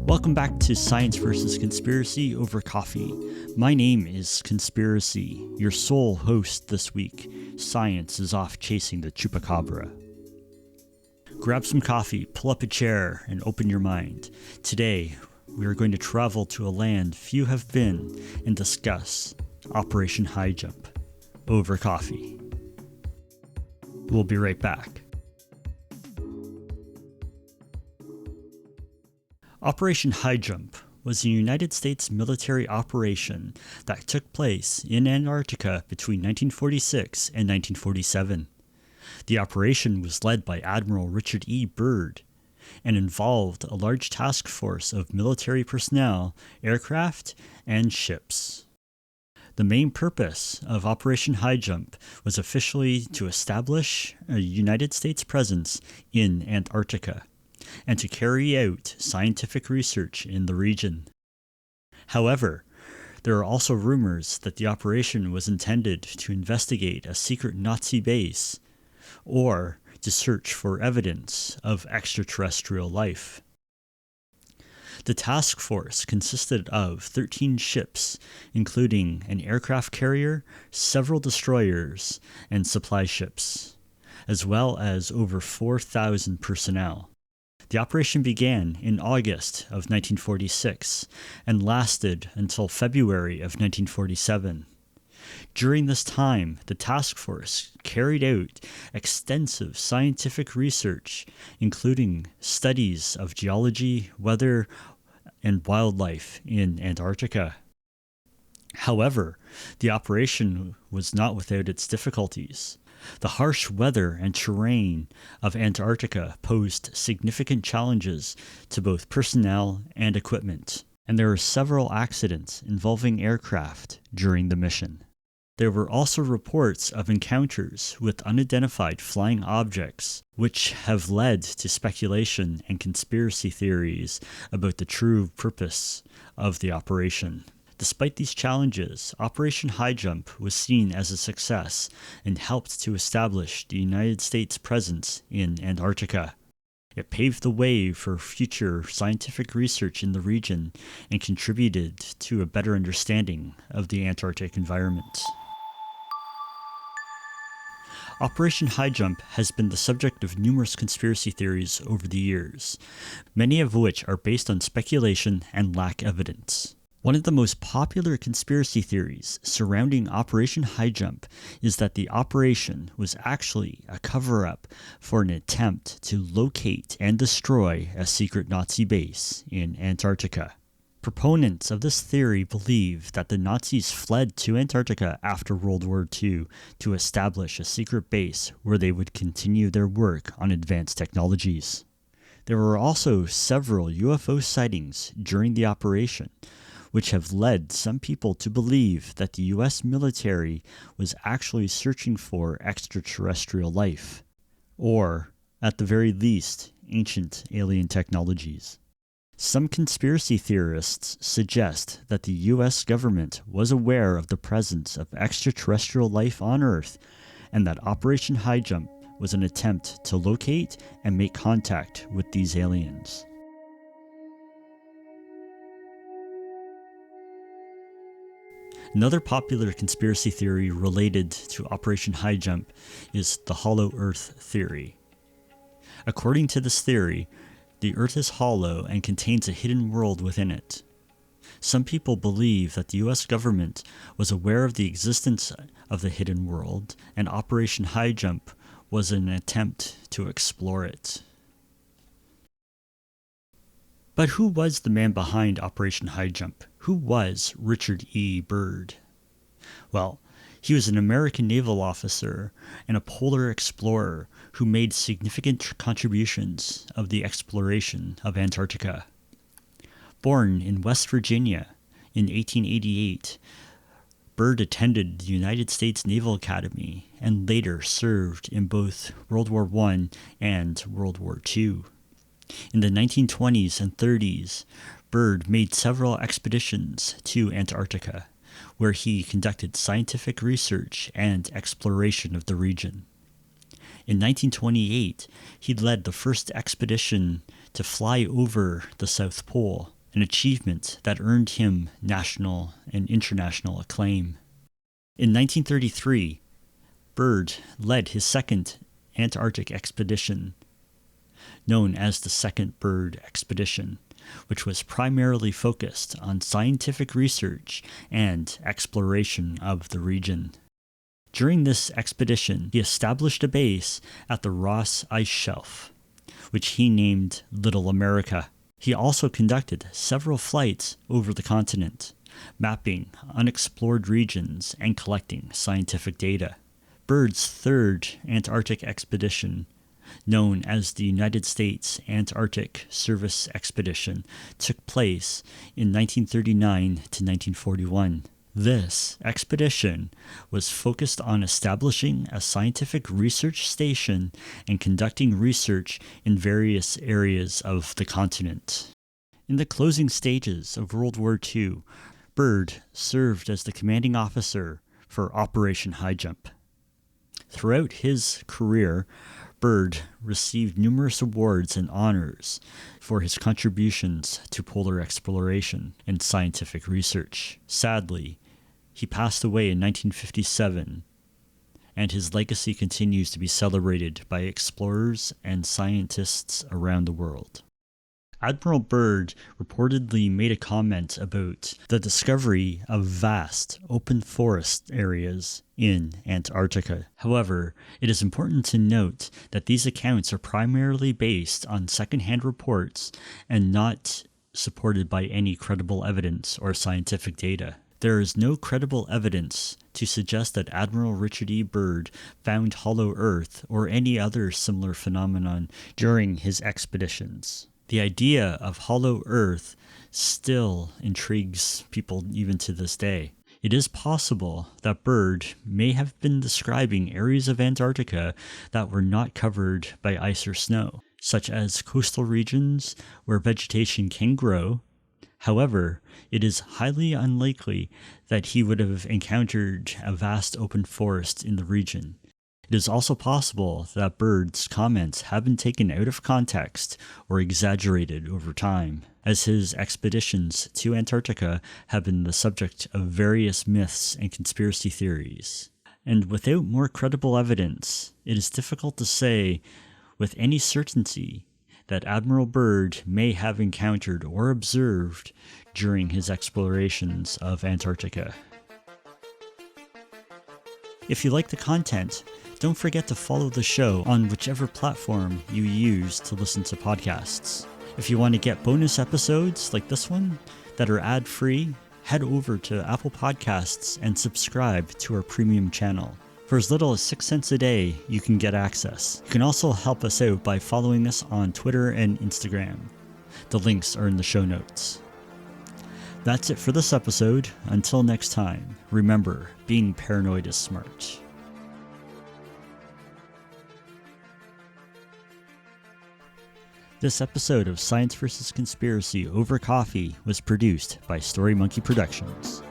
Welcome back to Science vs. Conspiracy over coffee. My name is Conspiracy, your sole host this week. Science is off chasing the chupacabra. Grab some coffee, pull up a chair, and open your mind. Today, we are going to travel to a land few have been and discuss Operation Highjump over coffee. We'll be right back. Operation Highjump was a United States military operation that took place in Antarctica between 1946 and 1947. The operation was led by Admiral Richard E. Byrd and involved a large task force of military personnel, aircraft, and ships. The main purpose of Operation Highjump was officially to establish a United States presence in Antarctica and to carry out scientific research in the region. However, there are also rumors that the operation was intended to investigate a secret Nazi base or to search for evidence of extraterrestrial life. The task force consisted of 13 ships, including an aircraft carrier, several destroyers, and supply ships, as well as over 4,000 personnel. The operation began in August of 1946 and lasted until February of 1947. During this time, the task force carried out extensive scientific research, including studies of geology, weather, and wildlife in Antarctica. However, the operation was not without its difficulties. The harsh weather and terrain of Antarctica posed significant challenges to both personnel and equipment, and there were several accidents involving aircraft during the mission. There were also reports of encounters with unidentified flying objects, which have led to speculation and conspiracy theories about the true purpose of the operation. Despite these challenges, Operation Highjump was seen as a success and helped to establish the United States' presence in Antarctica. It paved the way for future scientific research in the region and contributed to a better understanding of the Antarctic environment. Operation Highjump has been the subject of numerous conspiracy theories over the years, many of which are based on speculation and lack evidence. One of the most popular conspiracy theories surrounding Operation Highjump is that the operation was actually a cover-up for an attempt to locate and destroy a secret Nazi base in Antarctica. Proponents of this theory believe that the Nazis fled to Antarctica after World War II to establish a secret base where they would continue their work on advanced technologies. There were also several UFO sightings during the operation, which have led some people to believe that the US military was actually searching for extraterrestrial life, or, at the very least, ancient alien technologies. Some conspiracy theorists suggest that the US government was aware of the presence of extraterrestrial life on Earth and that Operation Highjump was an attempt to locate and make contact with these aliens. Another popular conspiracy theory related to Operation Highjump is the Hollow Earth theory. According to this theory, the Earth is hollow and contains a hidden world within it. Some people believe that the US government was aware of the existence of the hidden world, and Operation Highjump was an attempt to explore it. But who was the man behind Operation Highjump? Who was Richard E. Byrd? Well, he was an American naval officer and a polar explorer who made significant contributions of the exploration of Antarctica. Born in West Virginia in 1888, Byrd attended the United States Naval Academy and later served in both World War I and World War II. In the 1920s and 30s, Byrd made several expeditions to Antarctica, where he conducted scientific research and exploration of the region. In 1928, he led the first expedition to fly over the South Pole, an achievement that earned him national and international acclaim. In 1933, Byrd led his second Antarctic expedition, known as the Second Byrd Expedition, which was primarily focused on scientific research and exploration of the region. During this expedition, he established a base at the Ross Ice Shelf, which he named Little America. He also conducted several flights over the continent, mapping unexplored regions and collecting scientific data. Byrd's third Antarctic expedition, known as the United States Antarctic Service Expedition, took place in 1939 to 1941. This expedition was focused on establishing a scientific research station and conducting research in various areas of the continent. In the closing stages of World War II, Byrd served as the commanding officer for Operation Highjump. Throughout his career, Byrd received numerous awards and honors for his contributions to polar exploration and scientific research. Sadly, he passed away in 1957, and his legacy continues to be celebrated by explorers and scientists around the world. Admiral Byrd reportedly made a comment about the discovery of vast open forest areas in Antarctica. However, it is important to note that these accounts are primarily based on secondhand reports and not supported by any credible evidence or scientific data. There is no credible evidence to suggest that Admiral Richard E. Byrd found hollow earth or any other similar phenomenon during his expeditions. The idea of hollow earth still intrigues people even to this day. It is possible that Byrd may have been describing areas of Antarctica that were not covered by ice or snow, such as coastal regions where vegetation can grow. However, it is highly unlikely that he would have encountered a vast open forest in the region. It is also possible that Byrd's comments have been taken out of context or exaggerated over time, as his expeditions to Antarctica have been the subject of various myths and conspiracy theories. And without more credible evidence, it is difficult to say with any certainty that Admiral Byrd may have encountered or observed during his explorations of Antarctica. If you like the content, don't forget to follow the show on whichever platform you use to listen to podcasts. If you want to get bonus episodes like this one that are ad-free, head over to Apple Podcasts and subscribe to our premium channel. For as little as 6 cents a day, you can get access. You can also help us out by following us on Twitter and Instagram. The links are in the show notes. That's it for this episode. Until next time, remember, being paranoid is smart. This episode of Science vs. Conspiracy Over Coffee was produced by Story Monkey Productions.